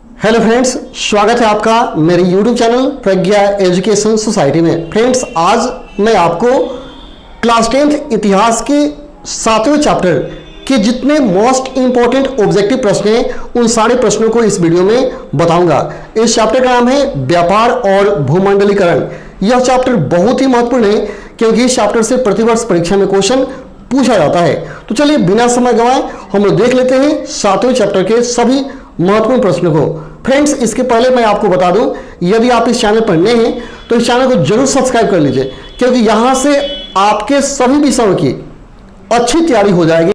Hello friends, स्वागत है आपका मेरे YouTube चैनल प्रज्ञा एजुकेशन सोसाइटी में। फ्रेंड्स, आज मैं आपको क्लास 10th इतिहास के 7वें चैप्टर के जितने मोस्ट इंपॉर्टेंट ऑब्जेक्टिव प्रश्न हैं उन सारे प्रश्नों को इस वीडियो में बताऊंगा। इस चैप्टर का नाम है व्यापार और भूमंडलीकरण। यह चैप्टर बहुत ही महत्वपूर्ण है क्योंकि इस चैप्टर से प्रतिवर्ष परीक्षा में क्वेश्चन पूछा जाता है। तो चलिए बिना समय गंवाए हम लोग देख लेते हैं 7वें चैप्टर के सभी महत्वपूर्ण प्रश्नों को। फ्रेंड्स, इसके पहले मैं आपको बता दूं, यदि आप इस चैनल पर नए हैं तो इस चैनल को जरूर सब्सक्राइब कर लीजिए क्योंकि यहां से आपके सभी विषयों की अच्छी तैयारी हो जाएगी।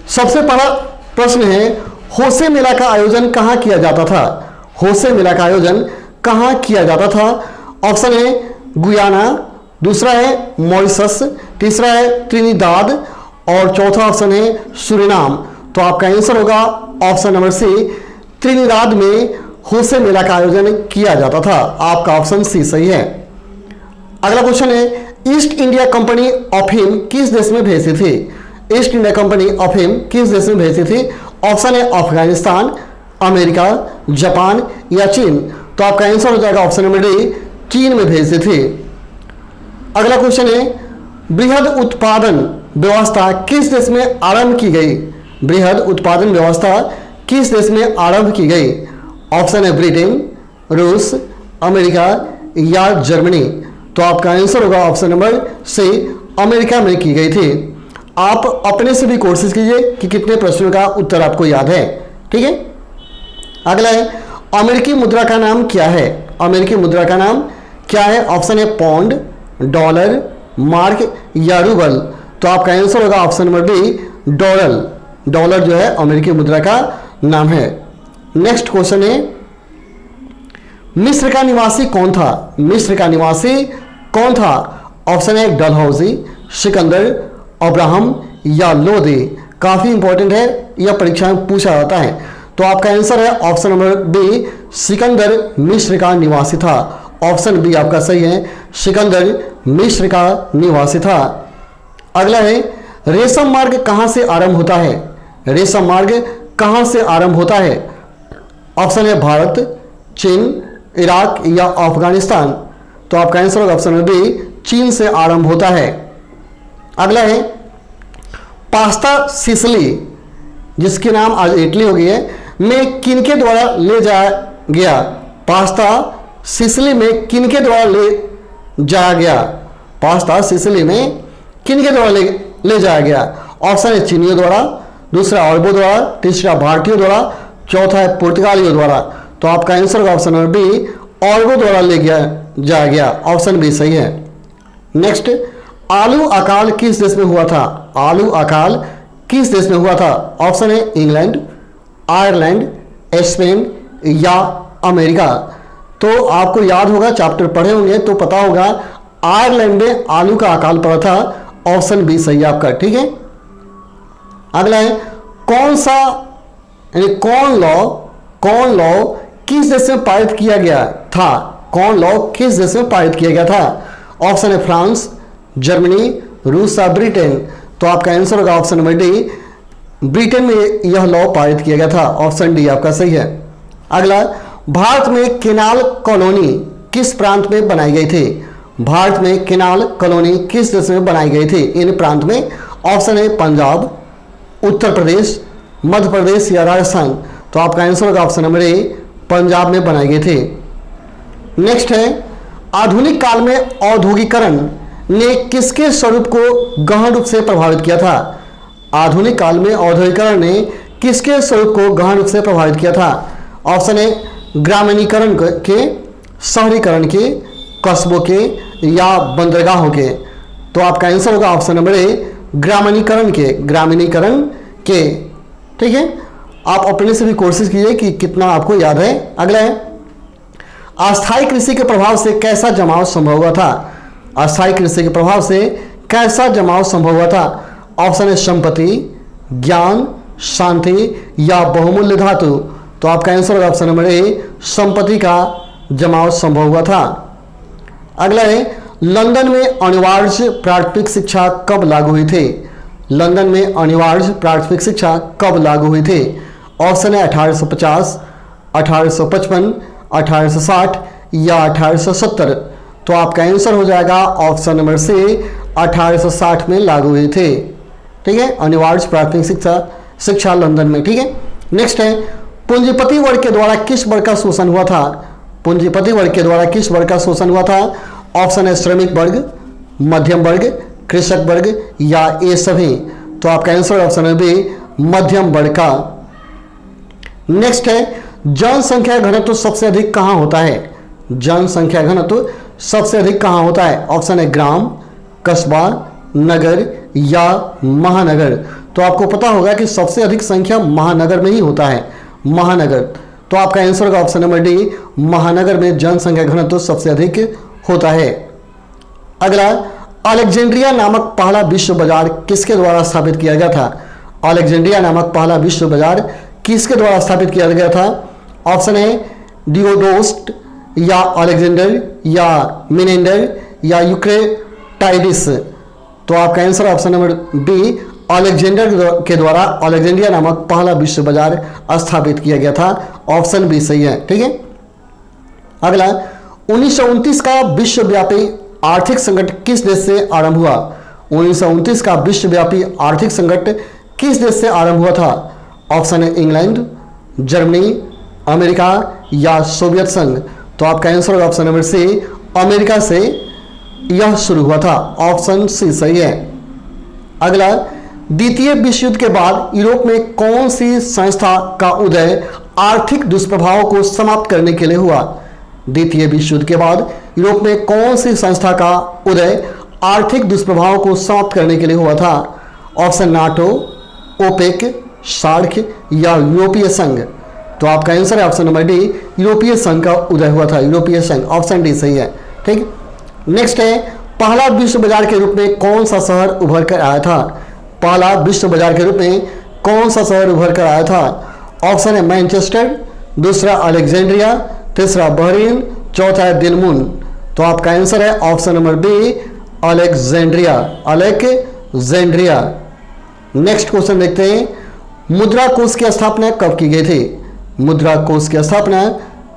सबसे पहला प्रश्न है, होसे मेला का आयोजन कहां किया जाता था? होसे मेला का आयोजन कहां किया जाता था? ऑप्शन है गुयाना, दूसरा है मॉरिशस, तीसरा है त्रिनिदाद और चौथा ऑप्शन है सूरीनाम। तो आपका आंसर होगा ऑप्शन नंबर सी, त्रिनिदाद में होसे मेला का आयोजन किया जाता था। आपका ऑप्शन सी सही है। अगला क्वेश्चन है, ईस्ट इंडिया कंपनी अफीम किस देश में भेजी थी? ईस्ट इंडिया कंपनी अफीम किस देश में भेजी थी? ऑप्शन है अफगानिस्तान, अमेरिका, जापान या चीन। तो आपका आंसर हो जाएगा ऑप्शन नंबर डी, चीन में भेजी थी। अगला क्वेश्चन है, बृहद उत्पादन व्यवस्था किस देश में आरंभ की गई? बृहद उत्पादन व्यवस्था किस देश में आरंभ की गई? ऑप्शन है ब्रिटेन, रूस, अमेरिका या जर्मनी। तो आपका आंसर होगा ऑप्शन नंबर सी, अमेरिका में की गई थी। आप अपने से भी कोशिश कीजिए कि कितने प्रश्नों का उत्तर आपको याद है। ठीक है। अगला है, अमेरिकी मुद्रा का नाम क्या है? अमेरिकी मुद्रा का नाम क्या है? ऑप्शन है पौंड, डॉलर, मार्क या रूबल। तो आपका आंसर होगा option number B, dollar. Dollar जो है अमेरिकी मुद्रा का नाम है। नेक्स्ट क्वेश्चन है, मिस्र का निवासी कौन था? मिस्र का निवासी कौन था? ऑप्शन है डलहौजी, सिकंदर, अब्राहम या लोदी। काफी इंपॉर्टेंट है, यह परीक्षा में पूछा जाता है। तो आपका आंसर है ऑप्शन नंबर बी, सिकंदर मिस्र का निवासी था। ऑप्शन बी आपका सही है, सिकंदर मिस्र का निवासी था। अगला है, रेशम मार्ग कहां से आरंभ होता है? रेशम मार्ग कहां से आरंभ होता है? ऑप्शन है भारत, चीन, इराक या अफगानिस्तान। तो आपका आंसर होगा ऑप्शन नंबर बी, चीन से आरंभ होता है। अगला है, पास्ता सिसिली जिसके नाम आज इटली हो गई है में किनके द्वारा ले जाया गया? पास्ता सिसिली में किनके द्वारा ले जाया गया? पास्ता सिसिली में किनके द्वारा ले जाया गया? ऑप्शन है चीनियों द्वारा, दूसरा अरबों द्वारा, तीसरा भारतीयों द्वारा, चौथा है पुर्तगालियों द्वारा। तो आपका आंसर होगा ऑप्शन नंबर बी, अरबों द्वारा जाया गया। ऑप्शन बी सही है। नेक्स्ट, आलू अकाल किस देश में हुआ था? आलू अकाल किस देश में हुआ था? ऑप्शन है इंग्लैंड, आयरलैंड, स्पेन या अमेरिका। तो आपको याद होगा, चैप्टर पढ़े होंगे तो पता होगा, आयरलैंड में आलू का अकाल पड़ा था। ऑप्शन बी सही है आपका। ठीक है। अगला है, कौन सा यानी कौन लॉ किस देश में पारित किया गया था? कौन लॉ किस देश में पारित किया गया था? ऑप्शन है फ्रांस, जर्मनी, रूस या ब्रिटेन। तो आपका आंसर होगा ऑप्शन नंबर डी, ब्रिटेन में यह लॉ पारित किया गया था। ऑप्शन डी आपका सही है। अगला, भारत में केनाल कॉलोनी किस प्रांत में बनाई गई थी? भारत में केनाल कॉलोनी किस देश में बनाई गई थी? इन प्रांत में ऑप्शन है पंजाब, उत्तर प्रदेश, मध्य प्रदेश या राजस्थान। तो आपका आंसर होगा ऑप्शन नंबर ए, पंजाब में बनाई गई थी। नेक्स्ट है, आधुनिक काल में औद्योगिकरण ने किसके स्वरूप को गहन रूप से प्रभावित किया था? आधुनिक काल में औद्योगिकरण ने किसके स्वरूप को गहन रूप से प्रभावित किया था? ऑप्शन है ग्रामीणीकरण के, शहरीकरण के, कस्बों के या बंदरगाहों के। तो आपका आंसर होगा ऑप्शन नंबर ए, ग्रामीणीकरण के। ठीक है। आप अपने से भी कोशिश कीजिए कि कितना आपको याद है। अगला है, अस्थायी कृषि के प्रभाव से कैसा जमाव संभव हुआ था? अस्थायी कृषि के प्रभाव से कैसा जमाव संभव हुआ था? ऑप्शन है संपत्ति, ज्ञान, शांति या बहुमूल्य धातु। तो आपका आंसर होगा ऑप्शन नंबर ए, संपत्ति का जमाव संभव हुआ था। अगला है, लंदन में अनिवार्य प्राथमिक शिक्षा कब लागू हुई थी? लंदन में अनिवार्य प्राथमिक शिक्षा कब लागू हुई थी? ऑप्शन है 1850, 1855, 1860 या 1870। तो आपका आंसर हो जाएगा ऑप्शन नंबर सी, 1860 में लागू हुई थी। ठीक है, अनिवार्य प्राथमिक शिक्षा लंदन में। ठीक है, नेक्स्ट है, पूंजीपति वर्ग के द्वारा किस वर्ग का शोषण हुआ था? पूंजीपति वर्ग के द्वारा किस वर्ग का शोषण हुआ था? ऑप्शन है श्रमिक वर्ग, मध्यम वर्ग, कृषक वर्ग या ये सभी। तो आपका आंसर ऑप्शन है बी, मध्यम वर्ग का। नेक्स्ट है, जनसंख्या घनत्व सबसे अधिक कहां होता है? जनसंख्या घनत्व सबसे अधिक कहां होता है? ऑप्शन है ग्राम, कस्बा, नगर या महानगर। तो आपको पता होगा कि सबसे अधिक संख्या महानगर में ही होता है, महानगर। तो आपका आंसर होगा ऑप्शन नंबर डी, महानगर में जनसंख्या घनत्व सबसे अधिक होता है। अगला, अलेक्जेंड्रिया नामक पहला विश्व बाजार किसके द्वारा स्थापित किया गया था? अलेक्जेंड्रिया नामक पहला विश्व बाजार किसके द्वारा स्थापित किया गया था? ऑप्शन है डियोडोस्ट या अलेक्जेंडर या मिनेंडर या यूक्रेटाइडिस। तो आपका answer option number B, Alexander के द्वारा अलेक्जेंड्रिया नामक पहला विश्व बाजार स्थापित किया गया था। ऑप्शन बी सही है। ठीक है, अगला, 1929 का विश्वव्यापी आर्थिक संकट किस देश से आरंभ हुआ? 1929 का विश्वव्यापी आर्थिक संकट किस देश से आरंभ हुआ था? ऑप्शन है इंग्लैंड, जर्मनी, अमेरिका या सोवियत संघ। तो आपका आंसर होगा ऑप्शन नंबर सी, अमेरिका से यह शुरू हुआ था। ऑप्शन सी सही है। अगला, द्वितीय विश्व युद्ध के बाद यूरोप में कौन सी संस्था का उदय आर्थिक दुष्प्रभावों को समाप्त करने के लिए हुआ? द्वितीय विश्व युद्ध के बाद यूरोप में कौन सी संस्था का उदय आर्थिक दुष्प्रभावों को समाप्त करने के लिए हुआ था? ऑप्शन नाटो, ओपेक, सार्क या यूरोपीय संघ। तो आपका आंसर है ऑप्शन नंबर डी, यूरोपीय संघ का उदय हुआ था, यूरोपीय संघ। ऑप्शन डी सही है। ठीक, नेक्स्ट है, पहला विश्व बाजार के रूप में कौन सा शहर उभर कर आया था? पहला विश्व बाजार के रूप में कौन सा शहर उभर कर आया था? ऑप्शन है मैनचेस्टर, दूसरा अलेक्जेंड्रिया, तीसरा बहरीन, चौथा है दिलमुन। तो आपका आंसर है option number B, Alexandria, Alexandria. Next question देखते हैं, मुद्रा कोष की स्थापना कब की गई थी? मुद्रा कोष की स्थापना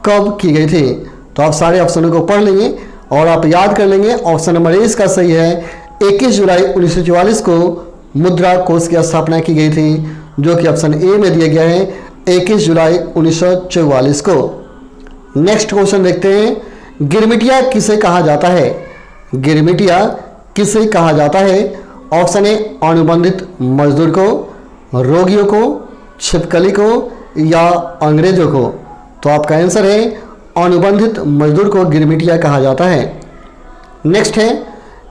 कब की गई थी? तो आप सारे ऑप्शनों को पढ़ लेंगे और आप याद कर लेंगे। ऑप्शन नंबर ए इसका सही है, 21 जुलाई 1944 को मुद्रा कोष की स्थापना की गई थी, जो कि ऑप्शन ए में दिया गया है 21 जुलाई 1944 को। नेक्स्ट क्वेश्चन देखते हैं, गिरमिटिया किसे कहा जाता है? गिरमिटिया किसे कहा जाता है? ऑप्शन ए अनुबंधित मजदूर को, रोगियों को, छिपकली को या अंग्रेजों को। तो आपका आंसर है अनुबंधित मजदूर को गिरमिटिया कहा जाता है। नेक्स्ट है,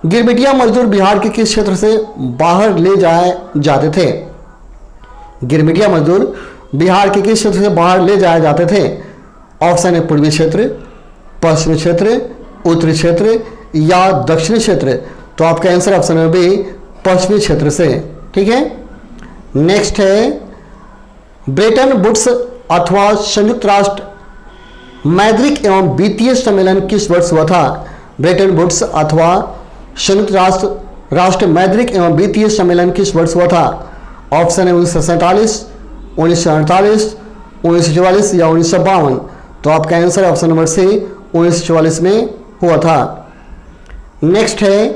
गिरमिटिया मजदूर बिहार के किस क्षेत्र से बाहर ले जाए जाते थे? गिरमिटिया मजदूर बिहार के किस क्षेत्र से बाहर ले जाए जाते थे? ऑप्शन है पूर्वी क्षेत्र, पश्चिमी क्षेत्र, उत्तरी क्षेत्र या दक्षिणी क्षेत्र। तो आपका आंसर ऑप्शन है बी, पश्चिमी क्षेत्र से। ठीक है, नेक्स्ट है, ब्रेटन वुड्स अथवा संयुक्त राष्ट्र मौद्रिक एवं वित्तीय सम्मेलन किस वर्ष हुआ था? ब्रेटन वुड्स अथवा संयुक्त राष्ट्र मौद्रिक एवं वित्तीय सम्मेलन किस वर्ष हुआ था? ऑप्शन है 1947, 1948, 1944 या 1952। तो आपका आंसर ऑप्शन नंबर सी, 1944 में हुआ था। नेक्स्ट है,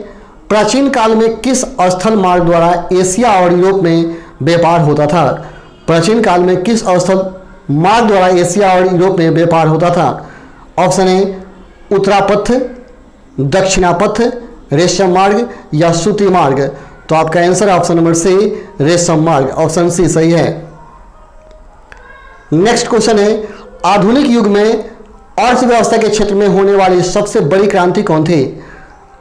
प्राचीन काल में किस स्थल मार्ग द्वारा एशिया और यूरोप में व्यापार होता था? प्राचीन काल में किस स्थल मार्ग द्वारा एशिया और यूरोप में व्यापार होता था? ऑप्शन है उत्तरापथ, दक्षिणापथ, रेशम मार्ग या सूती मार्ग। तो आपका आंसर ऑप्शन नंबर सी, रेशम मार्ग। ऑप्शन सी सही है। नेक्स्ट क्वेश्चन है, आधुनिक युग में अर्थव्यवस्था के क्षेत्र में होने वाली सबसे बड़ी क्रांति कौन थी?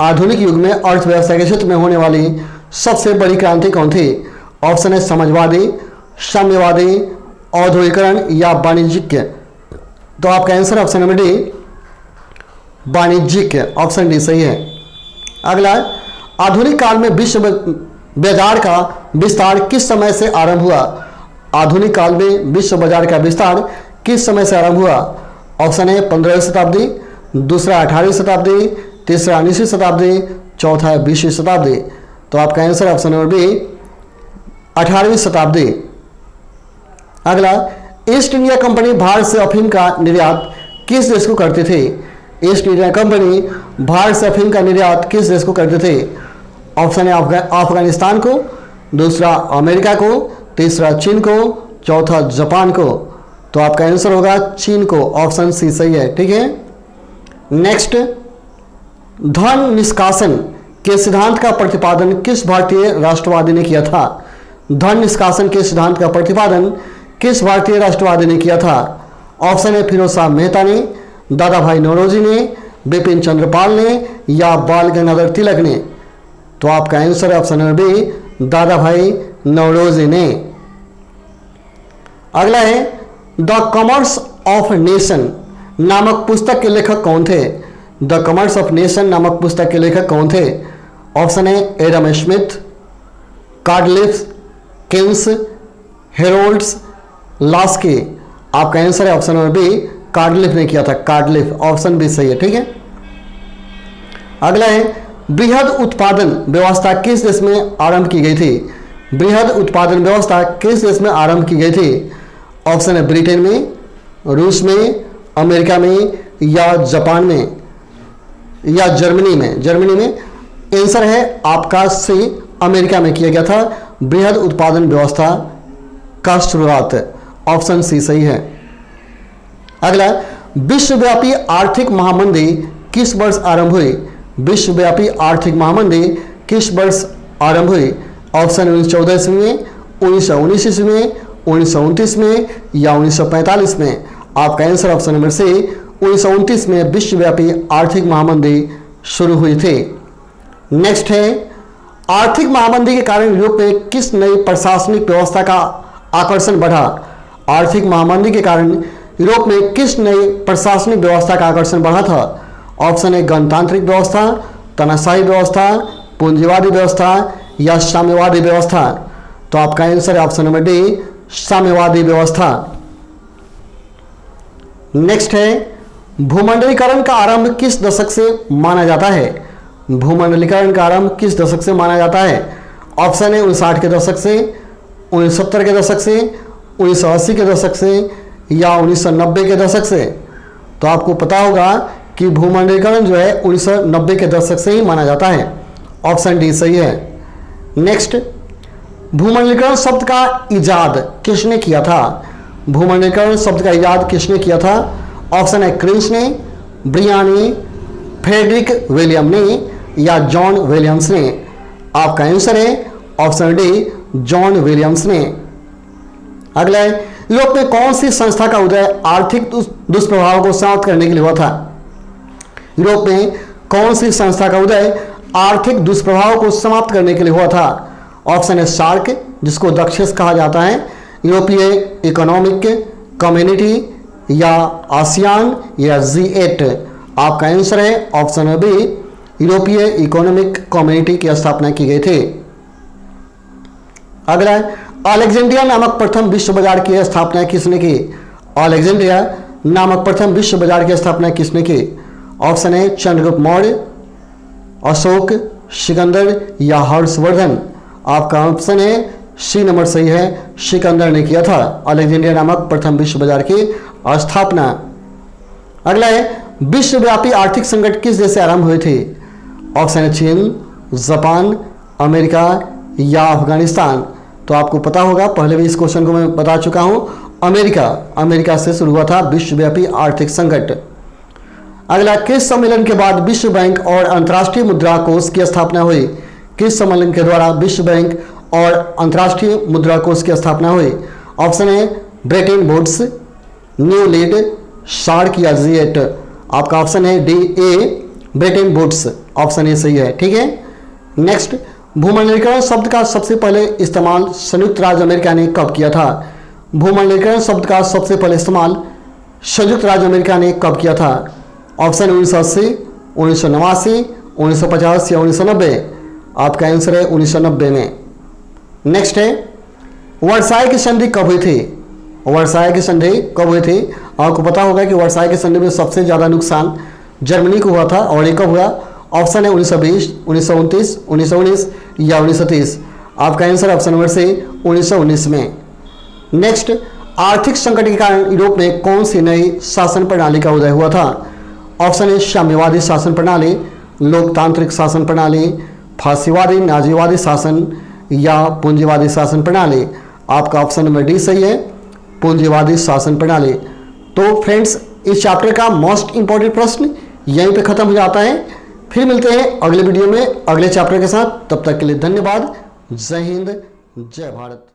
आधुनिक युग में अर्थव्यवस्था के क्षेत्र में होने वाली सबसे बड़ी क्रांति कौन थी? ऑप्शन है समाजवादी, साम्यवादी, औद्योगिकरण या वाणिज्यिक। तो आपका आंसर ऑप्शन नंबर डी, वाणिज्यिक। ऑप्शन डी सही है। अगला, आधुनिक काल में विश्व बाजार का विस्तार किस समय से आरंभ हुआ? आधुनिक काल में विश्व बाजार का विस्तार किस समय से आरंभ हुआ? ऑप्शन है 15वीं शताब्दी, दूसरा 18वीं शताब्दी, तीसरा 19वीं शताब्दी, चौथा है 20वीं शताब्दी। तो आपका आंसर ऑप्शन नंबर बी 18वीं शताब्दी। अगला, ईस्ट इंडिया कंपनी भारत से अफीम का निर्यात किस देश को करती थी? ईस्ट इंडिया कंपनी भारत से अफीम का निर्यात किस देश को करते थे? ऑप्शन है अफगानिस्तान को, दूसरा अमेरिका को, तीसरा चीन को, चौथा जापान को। तो आपका आंसर होगा चीन को, ऑप्शन सी सही है। ठीक है। नेक्स्ट, धन निष्कासन के सिद्धांत का प्रतिपादन किस भारतीय राष्ट्रवादी ने किया था? धन निष्कासन के सिद्धांत का प्रतिपादन किस भारतीय राष्ट्रवादी ने किया था? ऑप्शन है फिरोज शाह मेहता ने, दादा भाई नौरोजी ने, बिपिन चंद्रपाल ने या बाल गंगाधर तिलक ने। तो आपका आंसर है ऑप्शन नंबर बी दादा भाई नौरोजी ने। अगला है, द कॉमर्स ऑफ नेशन नामक पुस्तक के लेखक कौन थे? द कॉमर्स ऑफ नेशन नामक पुस्तक के लेखक कौन थे? ऑप्शन है Adam Smith, Cardliff, Keynes, Harolds, Laski. आपका आंसर है ऑप्शन नंबर बी कार्डलिफ ने किया था, कार्डलिफ, ऑप्शन बी सही है। ठीक है। अगला है, बृहद उत्पादन व्यवस्था किस देश में आरंभ की गई थी? बृहद उत्पादन व्यवस्था किस देश में आरंभ की गई थी? ऑप्शन है ब्रिटेन में, रूस में, अमेरिका में या जापान में या जर्मनी में। जर्मनी में आंसर है आपका सी, अमेरिका में किया गया था बृहद उत्पादन व्यवस्था का शुरुआत, ऑप्शन सी सही है। अगला, विश्वव्यापी आर्थिक महामंदी किस वर्ष आरंभ हुई? विश्वव्यापी आर्थिक महामंदी किस वर्ष आरंभ हुई? ऑप्शन 1914 ईस्वी में, 1919 ईस्वी में, 1929 में या 1945 में। आपका आंसर ऑप्शन नंबर सी 1929 में विश्वव्यापी आर्थिक महामंदी शुरू हुई थी। नेक्स्ट है, आर्थिक महामंदी के कारण यूरोप में किस नई प्रशासनिक व्यवस्था का आकर्षण बढ़ा? आर्थिक महामंदी के कारण यूरोप में किस नई प्रशासनिक व्यवस्था का आकर्षण बढ़ा था? ऑप्शन है गणतांत्रिक व्यवस्था, तानाशाही व्यवस्था, पूंजीवादी व्यवस्था या साम्यवादी व्यवस्था। तो आपका आंसर है ऑप्शन नंबर डी साम्यवादी व्यवस्था। नेक्स्ट है, भूमंडलीकरण का आरंभ किस दशक से माना जाता है? भूमंडलीकरण का आरंभ किस दशक से माना जाता है? ऑप्शन है 1960 के दशक से, 1970 के दशक से, 1980 के दशक से या 1990 के दशक से। तो आपको पता होगा कि भूमंडलीकरण जो है 1990 के दशक से ही माना जाता है, ऑप्शन डी सही है। नेक्स्ट, भूमंडलीकरण शब्द का इजाद किसने किया था? भूमंडलीकरण शब्द का इजाद किसने किया था? ऑप्शन है क्रिंच ने, ब्रियान ने, फ्रेडरिक विलियम ने या जॉन विलियम्स ने। आपका आंसर है ऑप्शन डी जॉन विलियम्स ने। अगला है, यूरोप में कौन सी संस्था का उदय आर्थिक दुष्प्रभाव को समाप्त करने के लिए हुआ था? यूरोप में कौन सी संस्था का उदय आर्थिक दुष्प्रभाव को समाप्त करने के लिए हुआ था? ऑप्शन है सार्क, जिसको दक्षिण कहा जाता है, यूरोपीय इकोनॉमिक कम्युनिटी या आसियान या G8। आपका आंसर है ऑप्शन बी यूरोपीय इकोनॉमिक कम्युनिटी की स्थापना की गई थी। अगला है, अलेक्जेंड्रिया नामक प्रथम विश्व बाजार की स्थापना किसने की? अलेक्जेंड्रिया नामक प्रथम विश्व बाजार की स्थापना किसने की? ऑप्शन है चंद्रगुप्त मौर्य, अशोक, सिकंदर या हर्षवर्धन। आपका ऑप्शन है सी नंबर सही है, सिकंदर ने किया था अलेक्जेंड्रिया नामक प्रथम विश्व बाजार की स्थापना। अगला है, विश्वव्यापी आर्थिक संकट किस देश से आरंभ हुए थे? ऑप्शन है चीन, जापान, अमेरिका या अफगानिस्तान। तो आपको पता होगा, पहले भी इस क्वेश्चन को मैं बता चुका हूं, अमेरिका से शुरू हुआ था विश्वव्यापी आर्थिक संकट। अगला, किस सम्मेलन के बाद विश्व बैंक और अंतर्राष्ट्रीय मुद्रा कोष की स्थापना हुई? किस सम्मेलन के द्वारा विश्व बैंक और अंतर्राष्ट्रीय मुद्रा कोष की स्थापना हुई? ऑप्शन है Bretton Woods, new lead, SAARC या G8। आपका ऑप्शन है D A Bretton Woods, option A सही है। ठीक है। नेक्स्ट, भूमंडलीकरण शब्द का सबसे पहले इस्तेमाल संयुक्त राज्य अमेरिका ने कब किया था? भूमंडलीकरण शब्द का सबसे पहले इस्तेमाल संयुक्त राज्य अमेरिका ने कब किया था? ऑप्शन 1980, 1989, 1950 या 1990। आपका आंसर है 1990 में। नेक्स्ट है, वर्साई की संधि कब हुई थी? वर्साय के संधि कब हुए थे? आपको पता होगा कि वर्साय के संधि में सबसे ज़्यादा नुकसान जर्मनी को हुआ था, और ये कब हुआ? ऑप्शन है 1920, 1929, 1919 या 1930। आपका आंसर ऑप्शन नंबर से 1919 में। नेक्स्ट, आर्थिक संकट के कारण यूरोप में कौन सी नई शासन प्रणाली का उदय हुआ था? ऑप्शन है साम्यवादी शासन प्रणाली, लोकतांत्रिक शासन प्रणाली, फांसीवादी नाजीवादी शासन या पूंजीवादी शासन प्रणाली। आपका ऑप्शन नंबर डी सही है, पूंजीवादी शासन प्रणाली। तो फ्रेंड्स, इस चैप्टर का मोस्ट इंपॉर्टेंट प्रश्न यहीं पे खत्म हो जाता है। फिर मिलते हैं अगले वीडियो में अगले चैप्टर के साथ। तब तक के लिए धन्यवाद। जय हिंद, जय भारत।